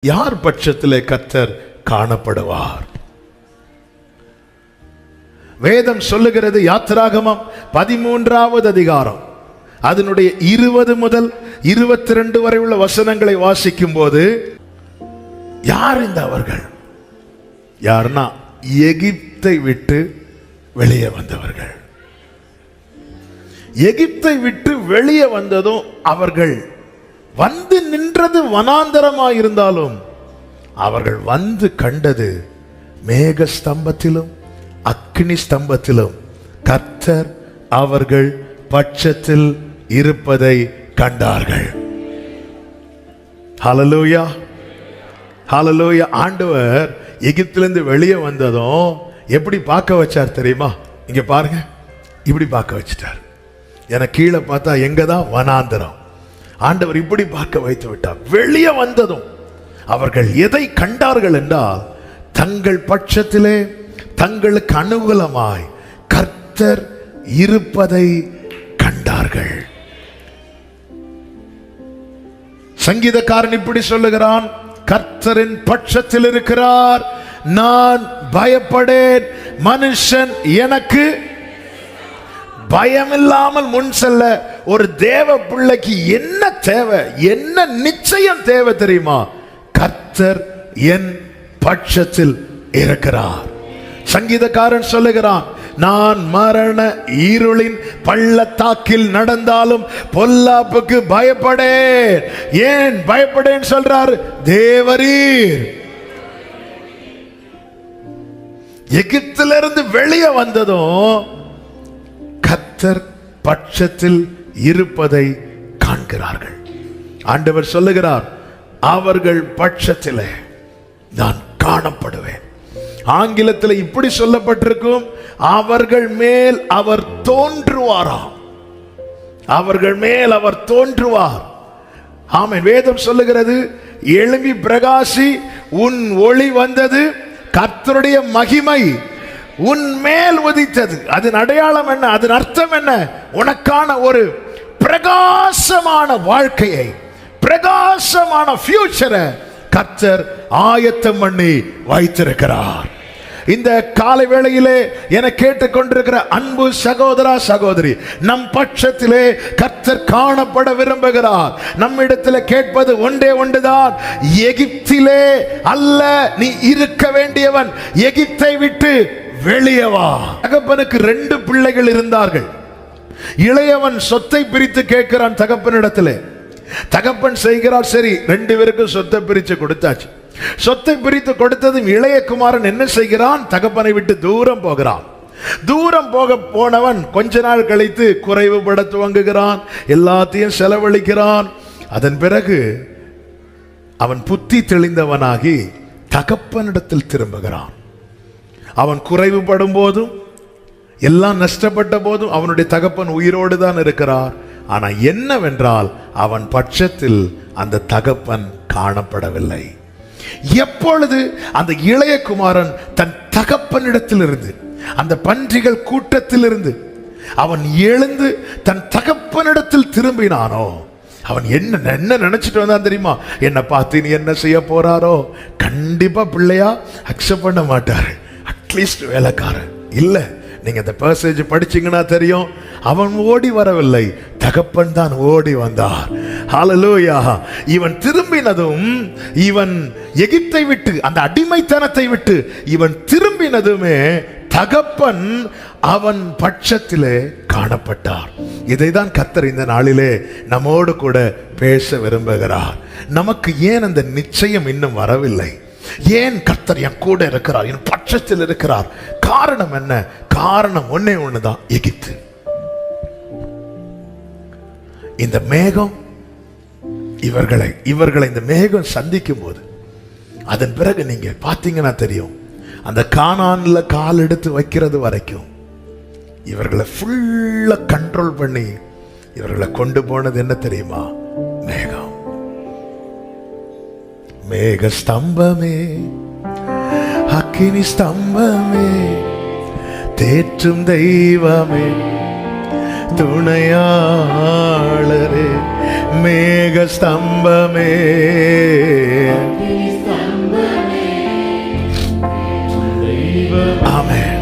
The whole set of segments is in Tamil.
யார் பட்சத்திலே கர்த்தர் காணப்படுவார்? வேதம் சொல்லுகிறது, யாத்திராகமம் 13வது அதிகாரம் அதனுடைய 20 முதல் 22 வரை உள்ள வசனங்களை வாசிக்கும் போது, யார் இந்த அவர்கள்? யார்னா எகிப்தை விட்டு வெளியே வந்தவர்கள். எகிப்தை விட்டு வெளியே வந்ததும் அவர்கள் வந்து நின்றது வனாந்தரமாயிருந்தாலும் அவர்கள் வந்து கண்டது மேக ஸ்தம்பத்திலும் அக்கினி ஸ்தம்பத்திலும் கர்த்தர் அவர்கள் பட்சத்தில் இருப்பதை கண்டார்கள். ஹல்லேலூயா, ஹல்லேலூயா. ஆண்டவர் எகிப்திலிருந்து வெளியே வந்ததும் எப்படி பார்க்க வச்சார் தெரியுமா? இங்க பாருங்க, இப்படி பார்க்க வச்சிட்டார். என கீழே பார்த்தா எங்கதான் வனாந்தரம். ஆண்டவர் இப்படி பார்க்க வைத்து விட்டார். வெளியே வந்ததும் அவர்கள் எதை கண்டார்கள் என்றால், தங்கள் பட்சத்திலே தங்களுக்கு அனுகூலமாய் கர்த்தர் இருப்பதை கண்டார்கள். சங்கீதக்காரன் இப்படி சொல்லுகிறான், கர்த்தரின் பட்சத்தில் இருக்கிறார், நான் பயப்படேன். மனுஷன் எனக்கு பயமில்லாமல் முன் செல்ல ஒரு தேவ பிள்ளைக்கு என்ன தேவை, என்ன நிச்சயம் தேவை தெரியுமா? கர்த்தர் என் பட்சத்தில் இருக்கிறார். சங்கீதக்காரன் சொல்லுகிறான், நான் மரண இருளின் பள்ளத்தாக்கில் நடந்தாலும் பொல்லாப்புக்கு பயப்படேன். ஏன் பயப்படேன் சொல்றார்? தேவரீர் எகிப்திலிருந்து வெளியே வந்ததும் கர்த்தர் பட்சத்தில் இருப்பதை காண்கிறார்கள். ஆண்டவர் சொல்லுகிறார், அவர்கள் பட்சத்திலே நான் காணப்படுவேன். ஆங்கிலத்தில் இப்படி சொல்லப்பட்டிருக்கும், அவர்கள் மேல் அவர் தோன்றுவாராம். அவர்கள் மேல் அவர் தோன்றுவார். ஆமென். வேதம் சொல்லுகிறது, எழும்பி பிரகாசி, உன் ஒளி வந்தது, கர்த்தருடைய மகிமை உன் மேல் உதித்தது. அதன் அடையாளம் என்ன? அதன் அர்த்தம் என்ன? உனக்கான ஒரு பிரகாசமான வாழ்க்கையை, பிரகாசமான ஃபியூச்சரை கர்த்தர் ஆயத்தம் பண்ணி வைத்திருக்கிறார். இந்த காலை வேளையிலே என கேட்டுக்கொண்டிருக்கிற அன்பு சகோதரா சகோதரி, நம் பட்சத்திலே கர்த்தர் காணப்பட விரும்புகிறார். நம்மிடத்தில் கேட்பது ஒன்றே ஒன்றுதான், எகிப்திலே அல்ல நீ இருக்க வேண்டியவன், எகிப்தை விட்டு வெளியே வா. தகப்பனுக்கு 2 பிள்ளைகள் இருந்தார்கள். இளையவன் சொத்தை பிரித்து கேட்கிறான் தகப்பனிடத்திலே. தகப்பன் செய்கிறார், சரி 2 பேருக்கும் சொத்தை பிரித்து கொடுத்தாச்சு. சொத்தை பிரித்து கொடுத்ததும் இளைய குமாரன் என்ன செய்கிறான்? தகப்பனை விட்டு தூரம் போகிறான். தூரம் போனவன் கொஞ்ச நாள் கழித்து குறைவுபட துவங்குகிறான், எல்லாத்தையும் செலவழிக்கிறான். அதன் பிறகு அவன் புத்தி தெளிந்தவனாகி தகப்பனிடத்தில் திரும்புகிறான். அவன் குறைவுபடும் போதும், எல்லாம் நஷ்டப்பட்ட போதும் அவனுடைய தகப்பன் உயிரோடு தான் இருக்கிறார். ஆனா என்னவென்றால், அவன் பட்சத்தில் அந்த தகப்பன் காணப்படவில்லை. எப்பொழுது அந்த இளைய குமாரன் தன் தகப்பனிடத்தில் இருந்து, அந்த பன்றிகள் கூட்டத்தில் இருந்து அவன் எழுந்து தன் தகப்பனிடத்தில் திரும்பினானோ, அவன் என்ன நினைச்சிட்டு வந்தான் தெரியுமா? என்ன பார்த்து நீ என்ன செய்ய போறாரோ? கண்டிப்பா பிள்ளையா அக்செப்ட் பண்ண மாட்டாரு, அட்லீஸ்ட் வேலைக்காரன் இல்ல. நீங்க இந்த பேசேஜ் படிச்சீங்கன்னா தெரியும், அவன் ஓடி வரவில்லை, தகப்பன் தான் ஓடி வந்தார். ஹல்லேலூயா. இவன் திரும்பினதும், இவன் எகிப்தை விட்டு, அந்த அடிமைத்தனத்தை விட்டு இவன் திரும்பினதுமே தகப்பன் அவன் பட்சத்திலே காணப்பட்டார். இதைதான் கர்த்தர் இந்த நாளிலே நம்மோடு கூட பேச விரும்புகிறார். நமக்கு ஏன் அந்த நிச்சயம் இன்னும் வரவில்லை? ஏன் கர்த்தர் என் கூட இருக்கிறார், என் பட்சத்தில் இருக்கிறார்? காரணம் என்ன? காரணம் ஒன்னே ஒண்ணுதான், எகிப்து. இந்த மேகம் இவர்களை இந்த மேகம் சந்திக்கும் போது, அதன் பிறகு நீங்க பாத்தீங்கன்னா தெரியும், அந்த கானான்ல கால் எடுத்து வைக்கிறது வரைக்கும் இவர்களை ஃபுல்லா கண்ட்ரோல் பண்ணி இவர்களை கொண்டு போனது என்ன தெரியுமா? மேகம். மேக ஸ்தம்பமே, அக்கினி ஸ்தம்பமே, தேற்றும் தெய்வமே, துணையாளரே, மேக ஸ்தம்பமே, ஆமென்.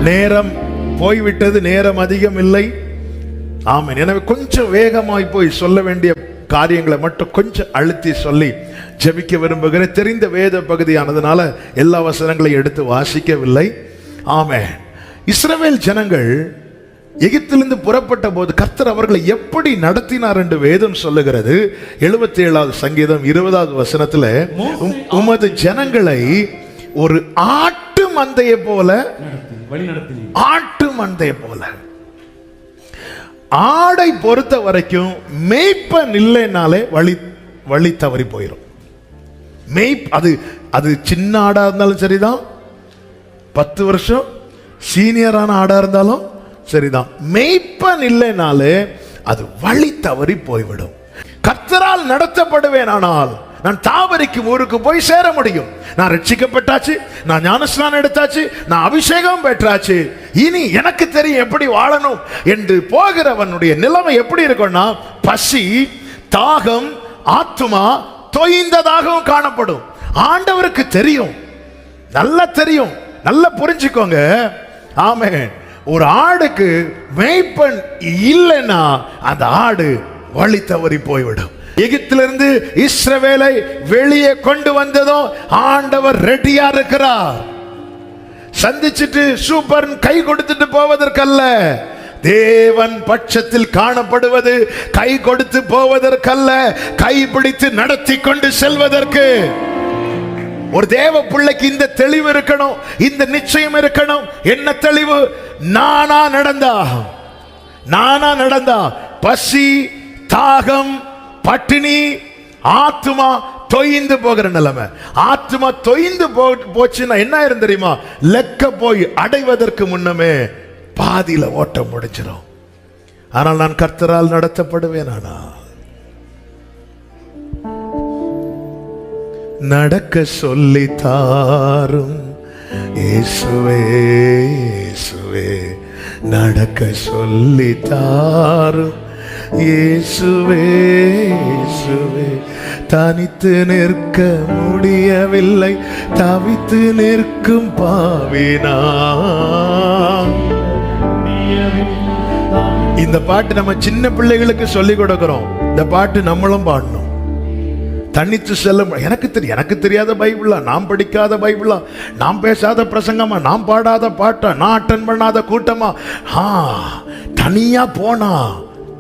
நேரம் போய்விட்டது, நேரம் அதிகம் இல்லை. ஆமென். எனவே கொஞ்சம் வேகமாய் போய் சொல்ல வேண்டிய காரியங்களை மட்டும் கொஞ்சம் அழுத்தி சொல்லி ஜெபிக்க விரும்புகிறேன். தெரிந்த வேத பகுதியானதுனால எல்லா வசனங்களையும் எடுத்து வாசிக்கவில்லை. ஆமென். இஸ்ரவேல் ஜனங்கள் எகிப்திலிருந்து புறப்பட்ட போது கர்த்தர் அவர்களை எப்படி நடத்தினார் என்று வேதம் சொல்லுகிறது. 77வது சங்கீதம் 20வது வசனத்துல, உமது ஜனங்களை ஒரு ஆட்டு மந்தையை போல, ஆட்டு மந்தையை போல. ஆடை பொறுத்த வரைக்கும் மேய்ப்பன் இல்லைனாலே வழி தவறி போயிடும். அது சின்ன ஆடா இருந்தாலும் சரிதான், 10 வருஷம் சீனியரான ஆடா இருந்தாலும் சரிதான், மேய்ப்பன் இல்லைனாலே அது வழி தவறி போய்விடும். கர்த்தரால் நடத்தப்படுவேன், ஆனால் நான் தாவரிக்கும் ஊருக்கு போய் சேர முடியும். நான் ரட்சிக்கப்பட்டாச்சு, நான் ஞானஸ்நானம் எடுத்தாச்சு, நான் அபிஷேகம் பெற்றாச்சு, இனி எனக்கு தெரியும் எப்படி வாழணும் என்று போகிறவனுடைய நிலைமை எப்படி இருக்கும்னா, பசி, தாகம், ஆத்துமா தொய்ந்ததாகவும் காணப்படும். ஆண்டவருக்கு தெரியும், நல்லா தெரியும், நல்லா புரிஞ்சுக்கோங்க. ஆமென். ஒரு ஆடுக்கு மேய்ப்பன் இல்லைன்னா அந்த ஆடு வழி தவறி போய்விடும். எகிப்திலிருந்து இஸ்ரவேலை வெளியே கொண்டு வந்ததும் ஆண்டவர் ரெடியா இருக்கிறார். சந்திச்சிட்டு சூப்பர் கை கொடுத்துட்டு போவதற்கல்ல, தேவன் பட்சத்தில் காணப்படுவது கை கொடுத்து போவதற்கல்ல, கை பிடித்து நடத்தி கொண்டு செல்வதற்கு. ஒரு தேவ பிள்ளைக்கு இந்த தெளிவு இருக்கணும், இந்த நிச்சயம் இருக்கணும். என்ன தெளிவு? நானா நடந்தா பசி, தாகம், பட்டினி, ஆத்துமா தொய்ந்து போகிற நிலைமை. ஆத்துமா தொய்ந்து போச்சுன்னா என்ன ஆயிரும் தெரியுமா? லெக்க போய் அடைவதற்கு முன்னமே பாதியில ஓட்டம் முடிஞ்சிடும். ஆனால் நான் கர்த்தரால் நடத்தப்படுவேன். ஆனால் நடக்க சொல்லி தாரும் இயேசுவே, இயேசுவே, நடக்க சொல்லி தாரும் இயேசுவே, இயேசுவே, தனித்து நிற்க முடியவில்லை, தவித்து நிற்கும் பாவினா. இந்த பாட்டு நம்ம சின்ன பிள்ளைகளுக்கு சொல்லிக் கொடுக்கிறோம். இந்த பாட்டு நம்மளும் பாடணும். தனித்து செல்ல எனக்கு தெரியாத பைபிளா, நாம் படிக்காத பைபிளா, நாம் பேசாத பிரசங்கமா, நாம் பாடாத பாட்டா, நான் அட்டன் பண்ணாத கூட்டமா, தனியா போனா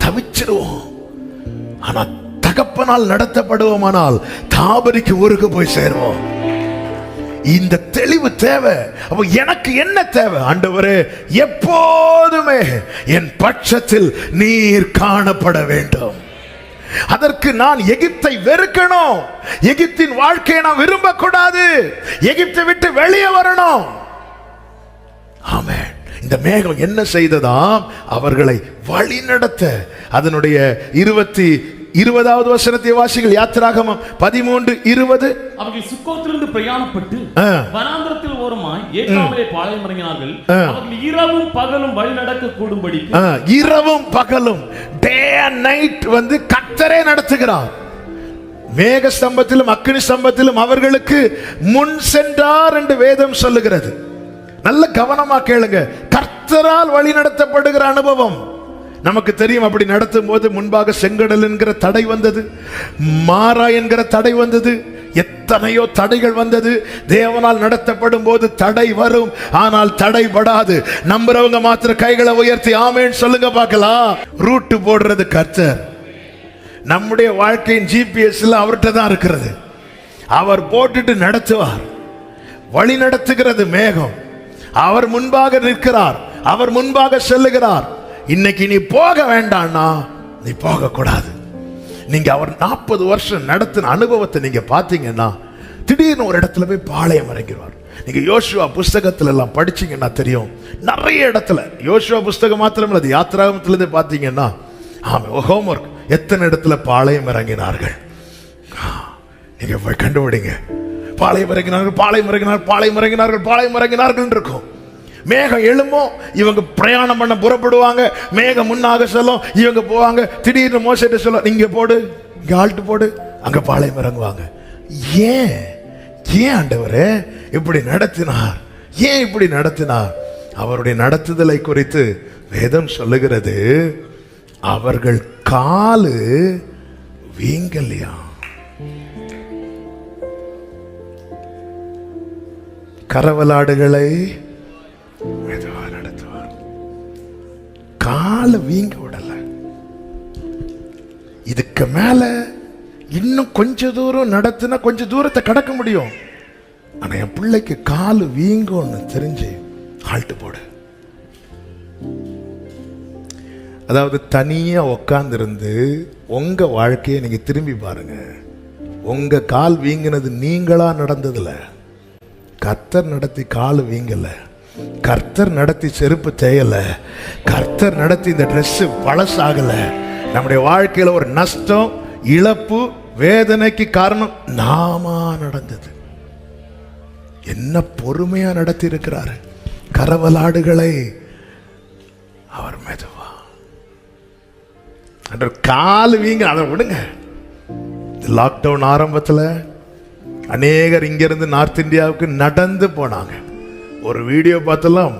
தவிச்சிருவோம். ஆனா தகப்பனால் நடத்தப்படுவோமானால் தாபரிக்கு ஊருக்கு போய் சேருவோம். இந்த தெளிவு தேவை. அப்ப எனக்கு என்ன தேவை? ஆண்டவரே, எப்போதுமே என் பட்சத்தில் நீர் காணப்பட வேண்டும். அதற்கு நான் எகிப்தை வெறுக்கணும். எகிப்தின் வாழ்க்கையை நான் விரும்பக்கூடாது. எகிப்தை விட்டு வெளியே வரணும். ஆமென். இந்த மேகம் என்ன செய்ததாம்? அவர்களை வழி நடத்த. அதனுடைய 20வது வசனத்தை வாசிகள். யாத்திராகமம் 13:20. அவர்கள் சுக்கோத்திலிருந்து பிரயாணப்பட்டு வனாந்தரத்தில் ஓரமாய் ஏகாமிலே பாளையம் இறங்கினார்கள். அவர்கள் இரவும் பகலும் வழி நடக்க கூடும்படி, இரவும் பகலும், டே அண்ட் நைட் கர்த்தரே நடத்துகிறார். மேக ஸ்தம்பத்திலும் அக்கினி ஸ்தம்பத்திலும் அவர்களுக்கு முன் சென்றார் என்று வேதம் சொல்லுகிறது. நல்ல கவனமா கேளுங்க. கர்த்தரால் வழி நடத்தப்படுகிற அனுபவம் நமக்கு தெரியும். அப்படி நடத்தும் போது முன்பாக செங்கடல் என்கிற தடை வந்தது, மாறா என்கிற தடை வந்தது, எத்தனையோ தடைகள் வந்தது. தேவனால் நடத்தப்படும் போது தடை வரும், ஆனால் தடைபடாது. நம்புறவங்க மாத்திர கைகளை உயர்த்தி ஆமென் சொல்லுங்க பார்க்கலாம். ரூட்டு போடுறது கர்த்தர். நம்முடைய வாழ்க்கையின் ஜிபிஎஸ்ல அவர்கிட்ட தான் இருக்கிறது. அவர் போட்டுட்டு நடத்துவார். வழி நடத்துகிறது மேகம். அவர் முன்பாக நிற்கிறார், அவர் முன்பாக செல்லுகிறார். இன்னைக்கு நீ போக வேண்டாம்னா நீ போக கூடாது. நீங்க அவர் 40 வருஷம் நடத்தின அனுபவத்தை நீங்க பாத்தீங்கன்னா, திடீர்னு ஒரு இடத்துல போய் பாளையம் இறங்கிடுவார். நீங்க யோசுவா புஸ்தகத்துல எல்லாம் படிச்சீங்கன்னா தெரியும். நிறைய இடத்துல யோசுவா புஸ்தகம் மாத்திரம் இல்ல, யாத்திராகமத்துல இருந்து பாத்தீங்கன்னா, ஹோம்வொர்க், எத்தனை இடத்துல பாளையம் இறங்கினார்கள் நீங்க போய் கண்டுபிடிங்க. பாளையம் இறங்கினார்கள், பாளையம் இறங்கினார்கள், பாளையம் இறங்கினார்கள், பாளையம் இறங்கினார்கள் இருக்கும். மேகம் எழும்பும், இவங்க பிரயாணம் பண்ண புறப்படுவாங்க. மேகம் முன்னாக சொல்லும், இவங்க போவாங்க. திடீர்னு மோசேட்ட சொல்லும், நீங்க போடு, இங்க ஆல்ட்டு போடு, அங்க பாளையம் இறங்குவாங்க. ஏன் ஏன் ஆண்டவரே இப்படி நடத்தினார்? ஏன் இப்படி நடத்தினார்? அவருடைய நடத்துதலை குறித்து வேதம் சொல்லுகிறது, அவர்கள் காலு வீங்கலையா. கரவலாடுகளை மெதுவா நடத்துவார், கால வீங்க விடல. இதுக்கு மேல இன்னும் கொஞ்ச தூரம் நடத்தினா கொஞ்ச தூரத்தை கடக்க முடியும். ஆனா என் பிள்ளைக்கு காலு வீங்கும்னு தெரிஞ்சு ஹால்ட் போடு. அதாவது தனியா உட்கார்ந்து இருந்து உங்க வாழ்க்கையை நீங்க திரும்பி பாருங்க. உங்க கால் வீங்கினது நீங்களா நடந்ததுல, கர்த்தர் நடத்தி கால் வீங்கல, கர்த்தர் நடத்தி செருப்பு தேயல, கர்த்தர் நடத்தி இந்த ட்ரெஸ் பழசாகல. நம்முடைய வாழ்க்கையில ஒரு நஷ்டம், இழப்பு, வேதனைக்கு காரணம் நாமா நடந்தது. என்ன பொறுமையா நடத்தி இருக்கிறாரு. கரவலாடுகளை அவர் மெதுவா கால் வீங்க அதை விடுங்க. லாக்டவுன் ஆரம்பத்தில் அநேகர் இங்கிருந்து நார்த் இந்தியாவுக்கு நடந்து போனாங்க. ஒரு வீடியோ பார்த்தலாம்,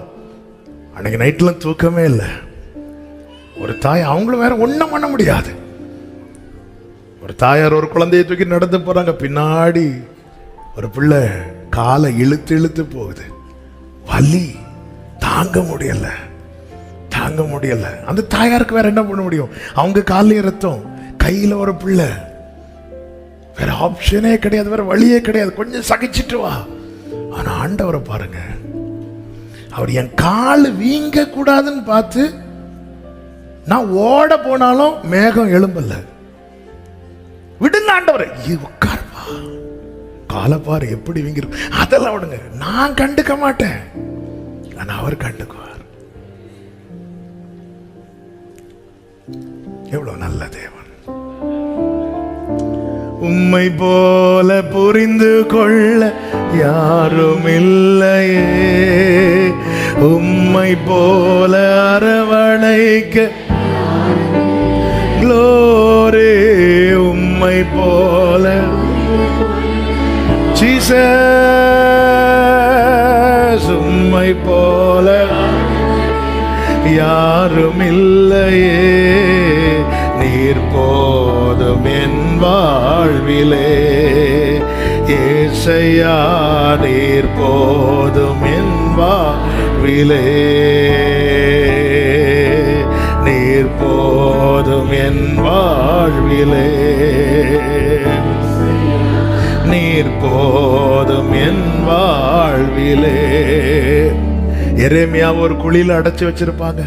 அன்னைக்கு நைட்லாம் தூக்கமே இல்லை. ஒரு தாய், அவங்களும் வேற ஒன்றும் பண்ண முடியாது. ஒரு தாயார் ஒரு குழந்தையை தூக்கி நடந்து போறாங்க, பின்னாடி ஒரு பிள்ளை காலை இழுத்து இழுத்து போகுது. வலி தாங்க முடியல, தாங்க முடியல. அந்த தாயாருக்கு வேற என்ன பண்ண முடியும்? அவங்க காலையும் ரத்தம், கையில ஒரு பிள்ளை, வேற ஆப்ஷனே கிடையாது, வேற வழியே கிடையாது. கொஞ்சம் சகிச்சிட்டு வா. ஆனா ஆண்டவரை பாருங்க, அவர் என் கால் வீங்க கூடாதுன்னு பார்த்து, நான் ஓட போனாலும் மேகம் எழும்பல. விடுங்க ஆண்டவரை, உட்கார்வா, காலை பாரு எப்படி வீங்கிரும், அதெல்லாம் விடுங்க, நான் கண்டுக்க மாட்டேன். ஆனா அவர் கண்டுக்குவார். எவ்வளவு நல்ல தேவன். உம்மை போல புரிந்து கொள்ள யாரும் இல்லையே, உம்மை போல அரவணைக்க க்ளோரி, உம்மை போல ஜீசஸ், உம்மை போல யாரும் இல்லையே, நீர் போதும் என் வாழ்விலே, ஏசையா நீர் போதும் என் வாழ்விலே, நீர் போதும் என் வாழ்விலே, நீர் போதும் என் வாழ்விலே. எரேமியா ஒரு குழியில அடைச்சு வச்சிருப்பாங்க.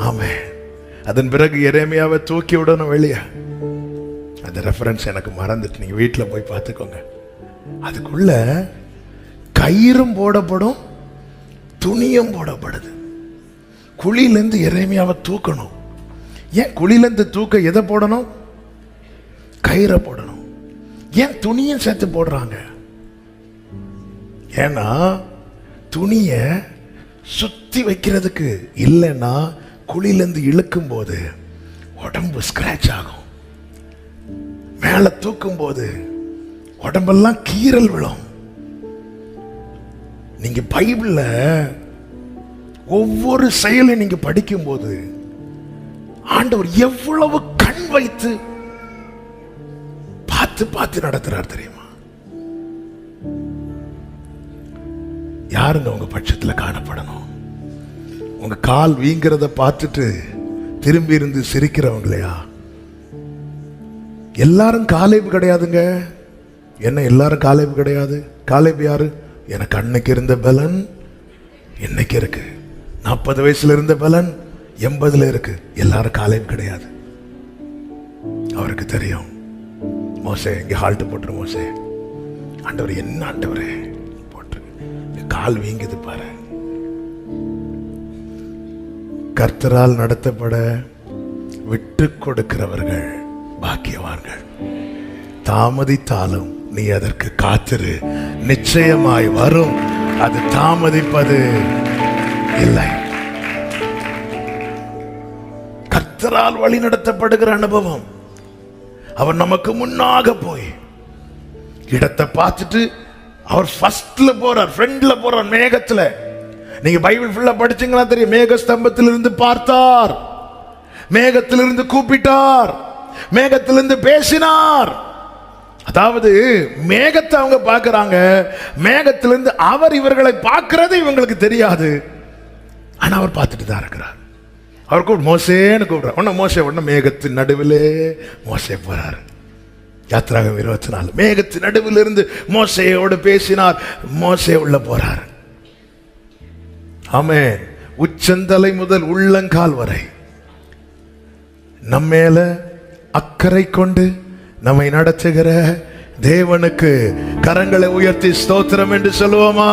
ஆமே. அதன் பிறகு எரேமியாவை தூக்கி விடணும் வெளியே. அந்த ரெஃபரன்ஸ் எனக்கு மறந்துட்டு, நீங்க வீட்டுல போய் பார்த்துக்கோங்க. அதுக்குள்ள கயிறும் போடப்படும், துணியும் போடப்படுது. குழியிலிருந்து எரேமியாவை தூக்கணும். ஏன் குழியிலிருந்து தூக்க எதை போடணும்? கயிறை போடணும். ஏன் துணியும் சேர்த்து போடுறாங்க? ஏன்னா துணிய சுத்தி வைக்கிறதுக்கு, இல்லைன்னா குழியிலிருந்து இழுக்கும் போது உடம்பு ஸ்கிராச் ஆகும். மேல தூக்கும் போது உடம்பெல்லாம் கீறல் விழும். நீங்க பைபிள்ல ஒவ்வொரு செயலை நீங்க படிக்கும் போது ஆண்டவர் எவ்வளவு கண் வைத்து பார்த்து பார்த்து நடத்துறார் தெரியுமா? யாருங்க உங்க பட்சத்துல காணப்படணும்? உங்க கால் வீங்கிறத பார்த்துட்டு திரும்பி இருந்து சிரிக்கிறவங்களையா? எல்லாரும் காலேபு கிடையாதுங்க. என்ன எல்லாரும் காலேபு கிடையாது? காலேபு யாரு? எனக்கு அன்னைக்கு இருந்த பலன் இன்னைக்கு இருக்கு. 40 வயசுல இருந்த பலன் 80ல இருக்கு. எல்லாரும் காலேபு கிடையாது. அவருக்கு தெரியும். மோசே இங்க ஹால்ட் போட்டுரு. மோசே, ஆண்டவர் என்ன ஆண்டவரே போட்டு கால் வீங்குது பாரு. கர்த்தரால் நடத்தப்பட விட்டு கொடுக்கிறவர்கள் பாக்கியவான்கள். தாமதித்தாலும் நீ அதற்கு காத்திரு, நிச்சயமாய் வரும். அது தாமதிப்பது இல்லை. கர்த்தரால் வழி நடத்தப்படுகிற அனுபவம். அவர் நமக்கு முன்னாக போய் இடத்தை பார்த்துட்டு அவர் ஃபர்ஸ்ட்ல போறார், ஃப்ரண்ட்ல போறார், மேகத்துல. நீங்க பைபிள் ஃபுல்லா படிச்சீங்களா தெரியும். மேக ஸ்தம்பத்திலிருந்து பார்த்தார், மேகத்திலிருந்து கூப்பிட்டார், மேகத்திலிருந்து பேசினார். அதாவது மேகத்தை அவங்க பார்க்கறாங்க, மேகத்திலிருந்து அவர் இவர்களை பார்க்கிறது இவங்களுக்கு தெரியாது. ஆனா அவர் பார்த்துட்டு தான் இருக்கிறார். அவர் கூட மோசேன்னு கூப்பிடுறார். உடனே மோசே உடனே மேகத்தின் நடுவிலே மோசே போறாரு. யாத்திராகம் 24 மேகத்தின் நடுவில் இருந்து மோசேயோடு பேசினார். மோசே உள்ள போறார். ஆமென். உச்சந்தலை முதல் உள்ளங்கால் வரை நம்மேல அக்கறை கொண்டு நம்மை நடத்துகிற தேவனுக்கு கரங்களை உயர்த்தி ஸ்தோத்திரம் என்று சொல்லுவோமா?